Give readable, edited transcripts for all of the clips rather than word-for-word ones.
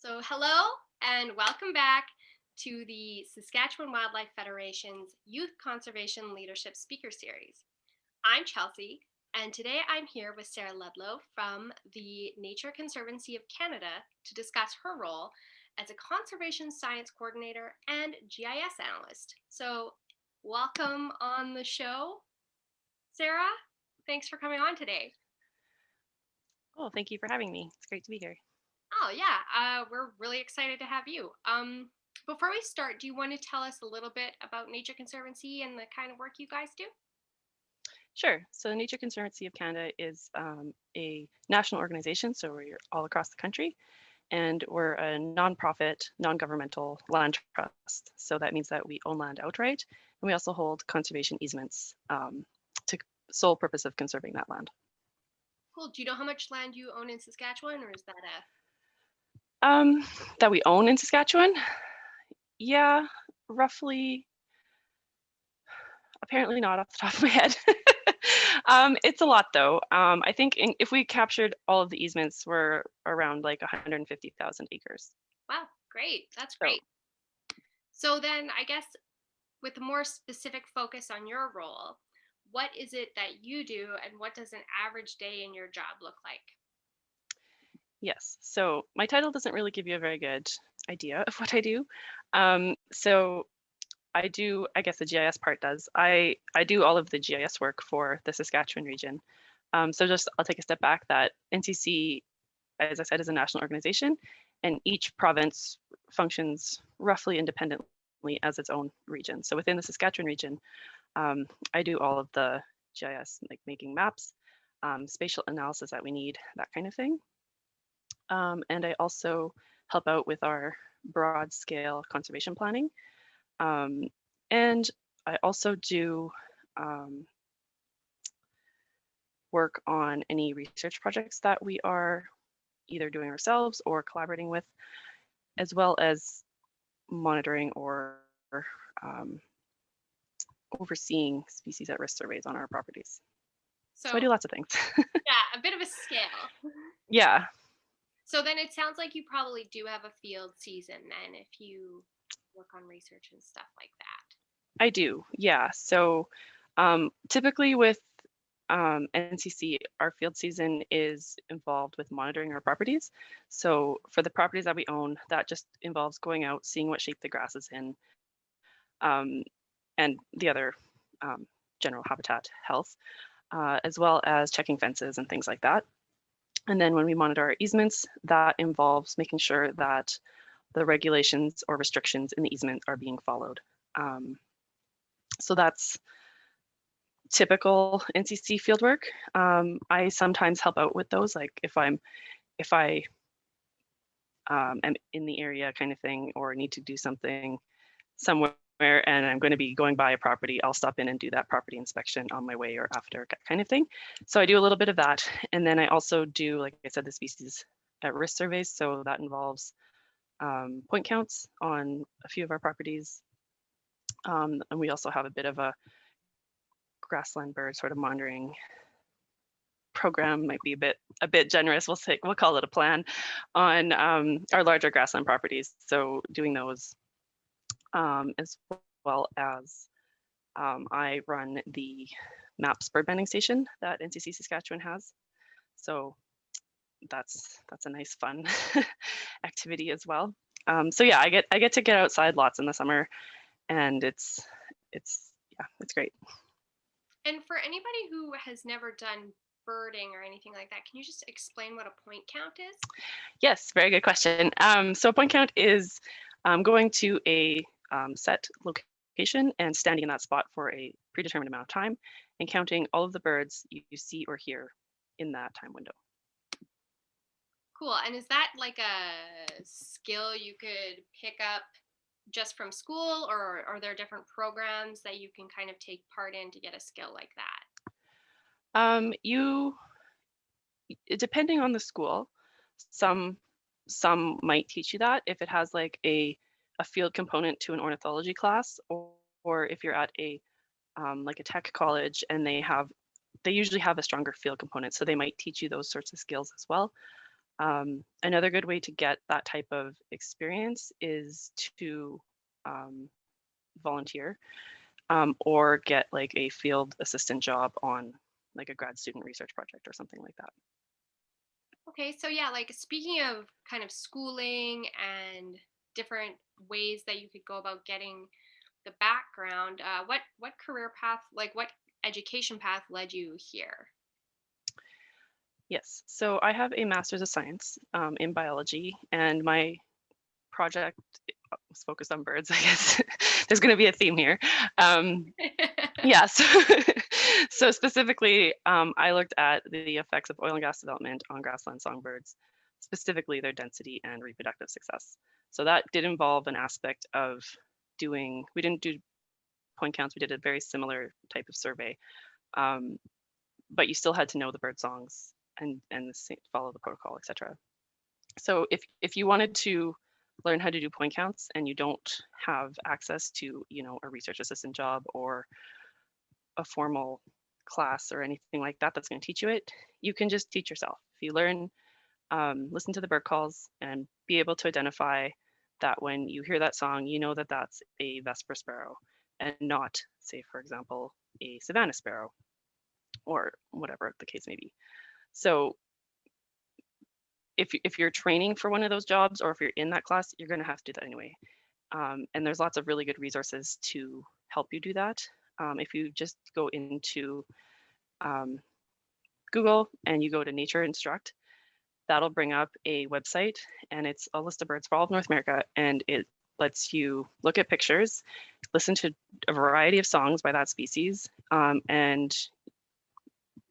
So, hello and welcome back to the Saskatchewan Wildlife Federation's Youth Conservation Leadership Speaker Series. I'm Chelsea, and today I'm here with Sarah Ludlow from the Nature Conservancy of Canada to discuss her role as a conservation science coordinator and GIS analyst. So, welcome on the show, Sarah. Thanks for coming on today. Oh, thank you for having me. It's great to be here. Oh, yeah. We're really excited to have you. Before we start, do you want to tell us a little bit about Nature Conservancy and the kind of work you guys do? Sure. So, the Nature Conservancy of Canada is a national organization, so we're all across the country, and we're a nonprofit, non-governmental land trust. So that means that we own land outright, and we also hold conservation easements to sole purpose of conserving that land. Cool. Do you know how much land you own in Saskatchewan, or is that a Um, that we own in Saskatchewan? Yeah, roughly. Apparently not off the top of my head. It's a lot though. I think if we captured all of the easements, we're around like 150,000 acres. wow? Great. That's So great. So then, I guess with a more specific focus on your role, what is it that you do, and what does an average day in your job look like? yes, so my title doesn't really give you a very good idea of what I do. So I do, I guess the GIS part does. I do all of the GIS work for the Saskatchewan region. So just I'll take a step back that NCC, as I said, is a national organization, and each province functions roughly independently as its own region. So within the Saskatchewan region, I do all of the GIS, like making maps, spatial analysis that we need, that kind of thing. And I also help out with our broad scale conservation planning. Um, and I also do um, work on any research projects that we are either doing ourselves or collaborating with, as well as monitoring or um, overseeing species at risk surveys on our properties. So I So, do lots of things. yeah, a bit of a scale. Yeah, So then it sounds like you probably do have a field season then if you work on research and stuff like that. I do. Yeah. So typically with NCC, our field season is involved with monitoring our properties. So for the properties that we own, that just involves going out, seeing what shape the grass is in, um, and the other um, general habitat health, as well as checking fences and things like that. And then when we monitor our easements, that involves making sure that the regulations or restrictions in the easement are being followed. Um, so that's typical NCC fieldwork. I sometimes help out with those, like if I am in the area kind of thing, or need to do something somewhere and I'm going to be going by a property, I'll stop in and do that property inspection on my way or after kind of thing. So I do a little bit of that. And then I also do, like I said, the species at risk surveys. So that involves point counts on a few of our properties. And we also have a bit of a grassland bird sort of monitoring program, might be a bit generous. We'll call it a plan on our larger grassland properties. So doing those as well as I run the MAPS bird banding station that NCC Saskatchewan has. So that's a nice fun activity as well. So yeah, I get to get outside lots in the summer, and it's great. And for anybody who has never done birding or anything like that, can you just explain what a point count is? Yes, very good question. So a point count is going to a set location and standing in that spot for a predetermined amount of time and counting all of the birds you see or hear in that time window. Cool. And is that like a skill you could pick up just from school, or are there different programs that you can kind of take part in to get a skill like that? You, depending on the school, some some might teach you that if it has like a field component to an ornithology class, or if you're at a like a tech college and they usually have a stronger field component, so they might teach you those sorts of skills as well. Another good way to get that type of experience is to volunteer or get like a field assistant job on like a grad student research project or something like that. Okay, so yeah, like speaking of kind of schooling and different ways that you could go about getting the background, what career path, like what education path led you here? Yes, so I have a master's of science in biology, and my project was focused on birds. I guess there's going to be a theme here. Yeah, so, so specifically, I looked at the effects of oil and gas development on grassland songbirds, specifically their density and reproductive success. So that did involve an aspect of we didn't do point counts, we did a very similar type of survey, um, but you still had to know the bird songs and follow the protocol, etc. So if you wanted to learn how to do point counts and you don't have access to, a research assistant job or a formal class or anything like that that's going to teach you it, you can just teach yourself. If you learn, listen to the bird calls and be able to identify that when you hear that song, you know that that's a Vesper sparrow and not, say, for example, a Savannah sparrow or whatever the case may be. So if you're training for one of those jobs or if you're in that class, you're going to have to do that anyway. And there's lots of really good resources to help you do that. If you just go into Google and you go to Nature Instruct, that'll bring up a website and it's a list of birds for all of North America, and it lets you look at pictures, listen to a variety of songs by that species, and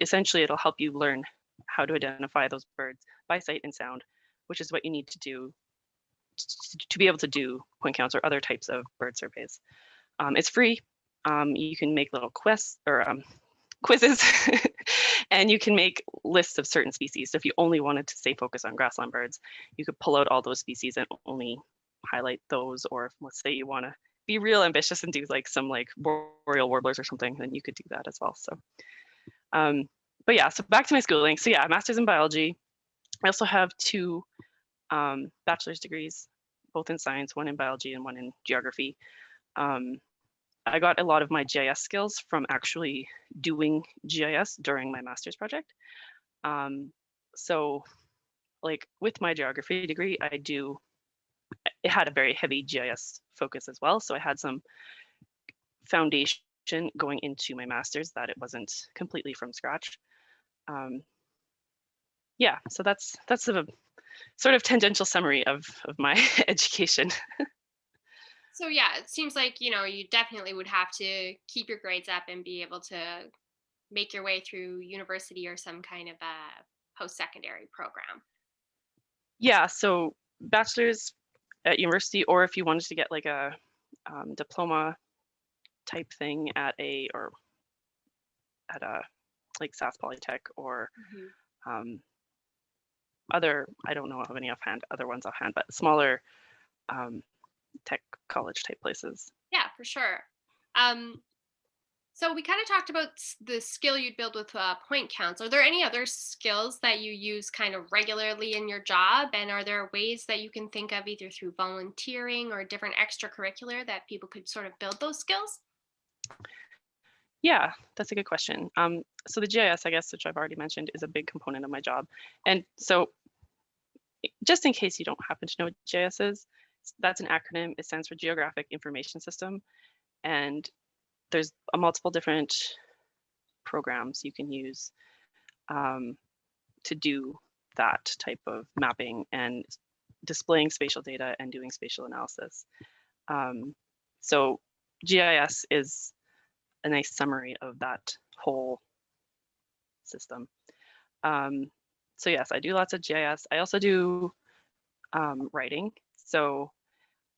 essentially it'll help you learn how to identify those birds by sight and sound, which is what you need to do to be able to do point counts or other types of bird surveys. It's free. You can make little quests or quizzes and you can make lists of certain species. So if you only wanted to stay focused on grassland birds, you could pull out all those species and only highlight those. Or if, let's say you want to be real ambitious and do like some like boreal warblers or something, then you could do that as well. So, but yeah, so back to my schooling. So yeah, master's in biology. I also have two bachelor's degrees, both in science, one in biology and one in geography. I got a lot of my GIS skills from actually doing GIS during my master's project. So like with my geography degree, it had a very heavy GIS focus as well. So I had some foundation going into my master's that it wasn't completely from scratch. Yeah, so that's a sort of tangential summary of my education. So yeah, it seems like, you definitely would have to keep your grades up and be able to make your way through university or some kind of a post-secondary program. Yeah, so bachelor's at university, or if you wanted to get like a diploma type thing at a like Sask Polytech or other, I don't know of any other ones offhand, but smaller tech college type places. Yeah, for sure. So we kind of talked about the skill you'd build with point counts. Are there any other skills that you use kind of regularly in your job? And are there ways that you can think of either through volunteering or different extracurricular that people could sort of build those skills? Yeah, that's a good question. So the GIS, I guess, which I've already mentioned, is a big component of my job. And so just in case you don't happen to know what GIS is, that's an acronym. It stands for Geographic Information System. And there's multiple different programs you can use to do that type of mapping and displaying spatial data and doing spatial analysis. So GIS is a nice summary of that whole system. So yes, I do lots of GIS. I also do writing. So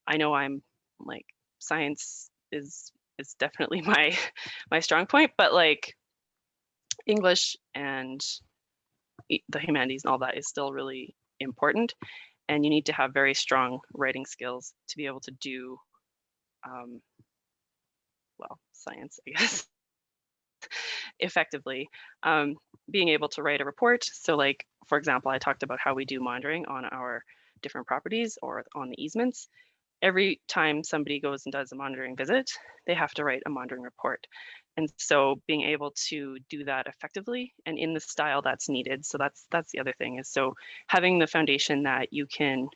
I know I'm like science is definitely my strong point, but like English and the humanities and all that is still really important. And you need to have very strong writing skills to be able to do, well, science, I guess. effectively. Being able to write a report. So like, for example, I talked about how we do monitoring on our different properties or on the easements. Every time somebody goes and does a monitoring visit, they have to write a monitoring report. And so being able to do that effectively and in the style that's needed. So that's the other thing, is so having the foundation that you can,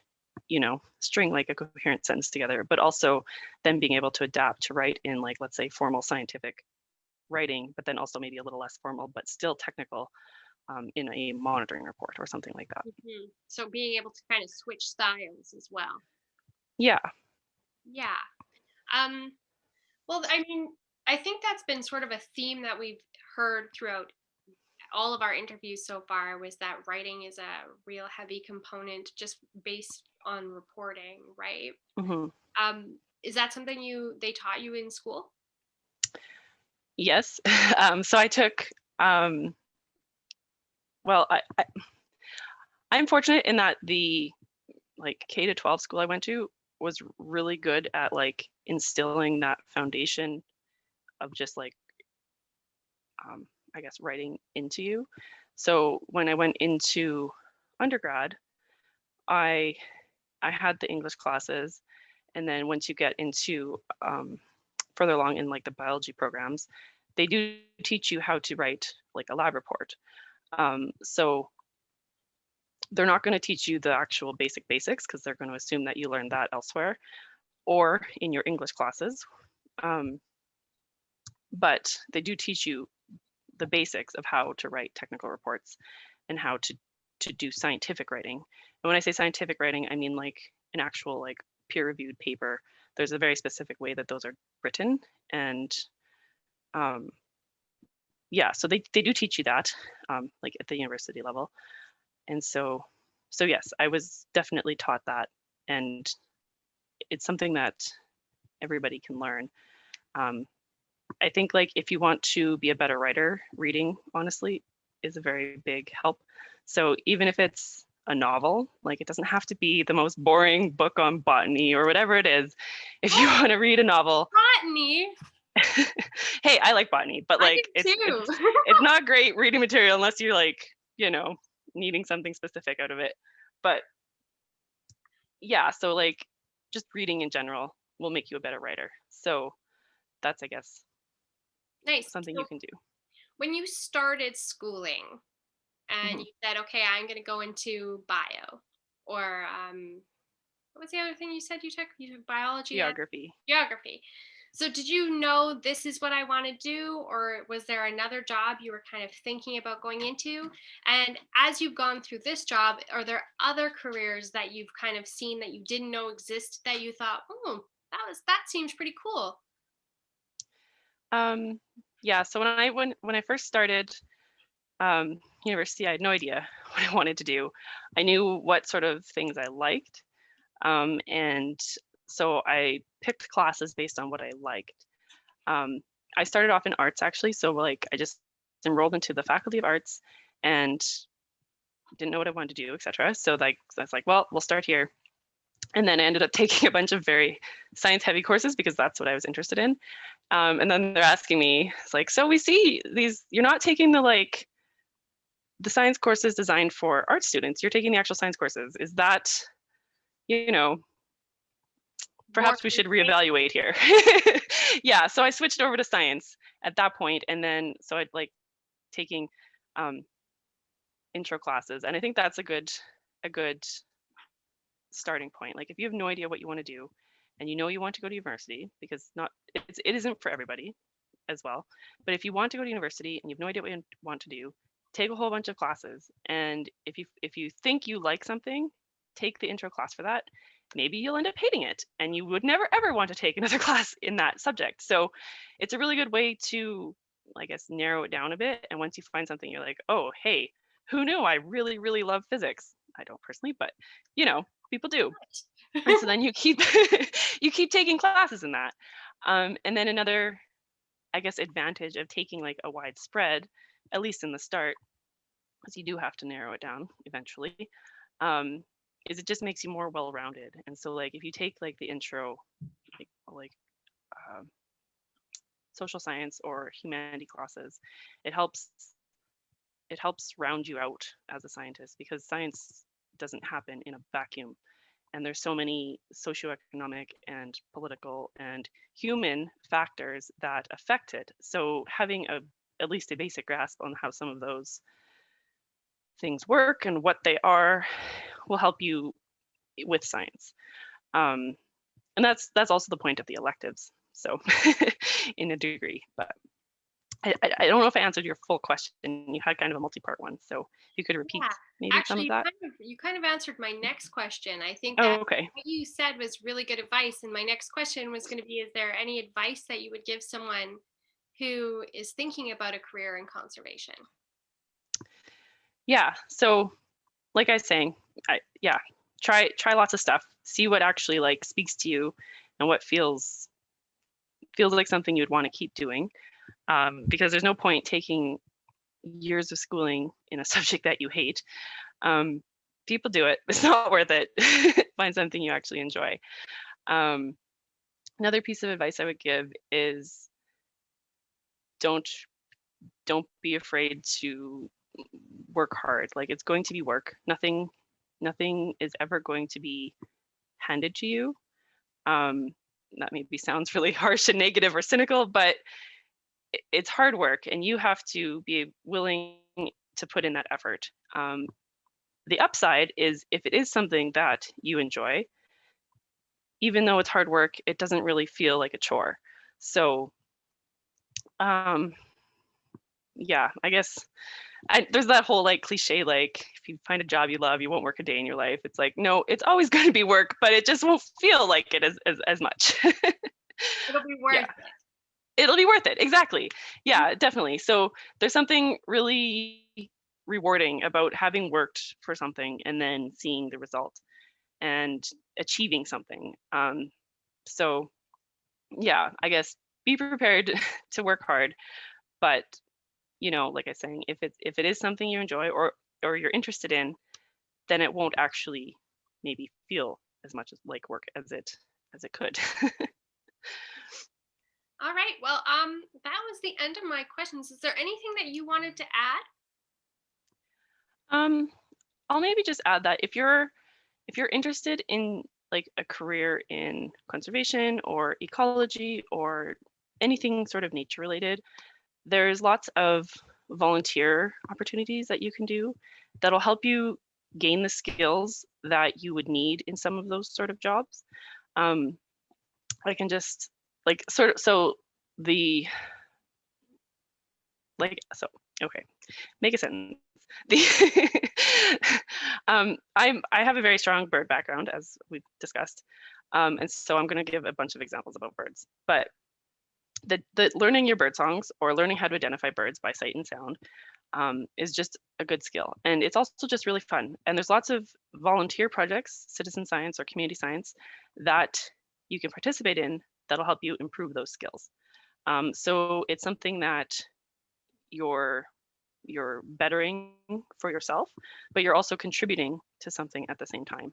string like a coherent sentence together, but also then being able to adapt to write in, like, let's say, formal scientific writing, but then also maybe a little less formal, but still technical, in a monitoring report or something like that. So being able to kind of switch styles as well. Yeah. Yeah. Um, well, I mean, I think that's been sort of a theme that we've heard throughout all of our interviews so far, was that writing is a real heavy component just based on reporting, right? Hmm. Is that something they taught you in school? Yes. So I took, well, I'm fortunate in that the like K to 12 school I went to was really good at like instilling that foundation of just like, I guess, writing into you. So when I went into undergrad, I I had the English classes, and then once you get into further along in like the biology programs, they do teach you how to write like a lab report. So they're not going to teach you the actual basics because they're going to assume that you learned that elsewhere or in your English classes. Um, but they do teach you the basics of how to write technical reports and how to do scientific writing. And when I say scientific writing, I mean like an actual like peer-reviewed paper. There's a very specific way that those are written, and um, yeah, so they do teach you that, like at the university level. And so yes, I was definitely taught that, and it's something that everybody can learn. Um, I think like if you want to be a better writer, reading honestly is a very big help. So even if it's a novel, like it doesn't have to be the most boring book on botany or whatever it is. If you want to read a novel, Botany. hey, I like botany, but I like do too. it's not great reading material unless you're like, needing something specific out of it. But yeah, so like just reading in general will make you a better writer. So that's, I guess, Nice. something you So can do. when you started schooling and Hmm. you said, okay, I'm going to go into bio, or what was the other thing you said you took? You took biology and Geography. geography. So did you know this is what I want to do, or was there another job you were kind of thinking about going into? And as you've gone through this job, are there other careers that you've kind of seen that you didn't know exist that you thought, oh, that seems pretty cool? Um, yeah, so when I first started university, I had no idea what I wanted to do. I knew what sort of things I liked, and so I picked classes based on what I liked. Um, I started off in arts actually, so like I just enrolled into the Faculty of Arts and didn't know what I wanted to do, etc. So like I was like, well, we'll start here. And then I ended up taking a bunch of very science heavy courses because that's what I was interested in. And then they're asking me, it's like, so we see these, you're not taking the science courses designed for art students, you're taking the actual science courses. Is that, you know, More perhaps we should interesting? reevaluate here. Yeah, so I switched over to science at that point, and then so I'd like taking um, intro classes, and I think that's a good starting point. Like if you have no idea what you want to do, and you know you want to go to university, because it isn't for everybody as well. But if you want to go to university and you have no idea what you want to do, take a whole bunch of classes. And if you think you like something, take the intro class for that. Maybe you'll end up hating it and you would never ever want to take another class in that subject. So it's a really good way to, I guess, narrow it down a bit. And once you find something, you're like, oh, hey, who knew I really, really love physics? I don't personally, but people do. And so then you keep you keep taking classes in that. And then another, I guess, advantage of taking like a wide spread, at least in the start, because you do have to narrow it down eventually, um, is it just makes you more well-rounded. And so like if you take like the intro, like social science or humanity classes. It helps round you out as a scientist, because science doesn't happen in a vacuum. And there's so many socioeconomic and political and human factors that affect it. So having at least a basic grasp on how some of those things work and what they are will help you with science. And that's also the point of the electives. So in a degree, but I don't know if I answered your full question. You had kind of a multi-part one, so if you could repeat Yeah, maybe some of actually, that. you kind of answered my next question. I think Oh, that okay. what you said was really good advice. And my next question was going to be, is there any advice that you would give someone who is thinking about a career in conservation? Yeah. So like I was saying, yeah, try lots of stuff. See what actually like speaks to you and what feels like something you'd want to keep doing. Because there's no point taking years of schooling in a subject that you hate. People do it. It's not worth it. Find something you actually enjoy. Another piece of advice I would give is don't be afraid to work hard. Like, it's going to be work. Nothing is ever going to be handed to you. That maybe sounds really harsh and negative or cynical, but it's hard work, and you have to be willing to put in that effort. The upside is, if it is something that you enjoy, even though it's hard work, it doesn't really feel like a chore. So yeah, I guess there's that whole like cliche, like if you find a job you love, you won't work a day in your life. It's like, no, it's always going to be work, but it just won't feel like it as much. It'll be Yeah, worth it. it'll be worth it. Exactly. Yeah, definitely. So there's something really rewarding about having worked for something and then seeing the result and achieving something. So yeah, I guess be prepared to work hard, but like I was saying, if it is something you enjoy or you're interested in, then it won't actually maybe feel as much as like work as it could. All right. Well, that was the end of my questions. Is there anything that you wanted to add? um, I'll maybe just add that if you're interested in like a career in conservation or ecology or anything sort of nature related, there's lots of volunteer opportunities that you can do that'll help you gain the skills that you would need in some of those sort of jobs. Um, I can just like sort of the so okay, make a sentence. The I have a very strong bird background, as we've discussed, and so I'm going to give a bunch of examples about birds. But the learning your bird songs or learning how to identify birds by sight and sound is just a good skill, and it's also just really fun. And there's lots of volunteer projects, citizen science or community science, that you can participate in that'll help you improve those skills. So it's something that you're bettering for yourself, but you're also contributing to something at the same time.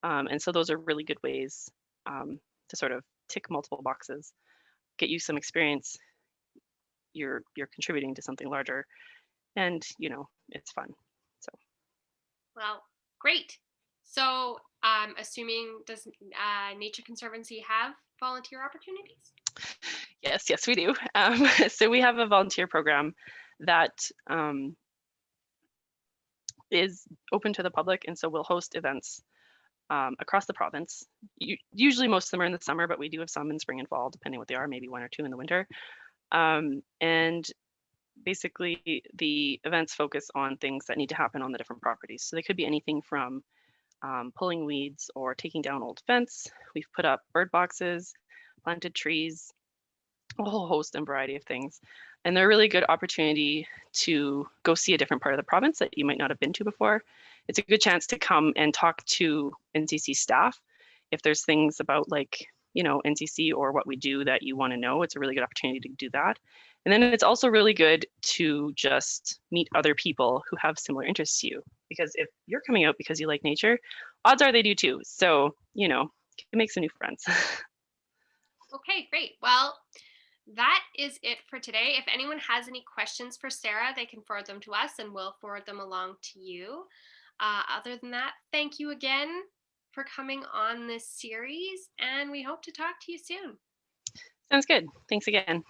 And so those are really good ways to sort of tick multiple boxes, get you some experience. You're contributing to something larger, and it's fun. So Well, great. So, assuming does Nature Conservancy have volunteer opportunities? yes, we do. So we have a volunteer program that is open to the public, and so we'll host events across the province. Usually most of them are in the summer, but we do have some in spring and fall, depending what they are, maybe 1 or 2 in the winter. And basically the events focus on things that need to happen on the different properties. So they could be anything from pulling weeds or taking down old fence. We've put up bird boxes, planted trees, a whole host and variety of things. And they're a really good opportunity to go see a different part of the province that you might not have been to before. It's a good chance to come and talk to NCC staff. If there's things about like, NCC or what we do that you want to know, it's a really good opportunity to do that. And then it's also really good to just meet other people who have similar interests to you. Because if you're coming out because you like nature, odds are they do too. So, you can make some new friends. Okay, great. Well, that is it for today. If anyone has any questions for Sarah, they can forward them to us and we'll forward them along to you. Other than that, thank you again for coming on this series, and we hope to talk to you soon. Sounds good. Thanks again.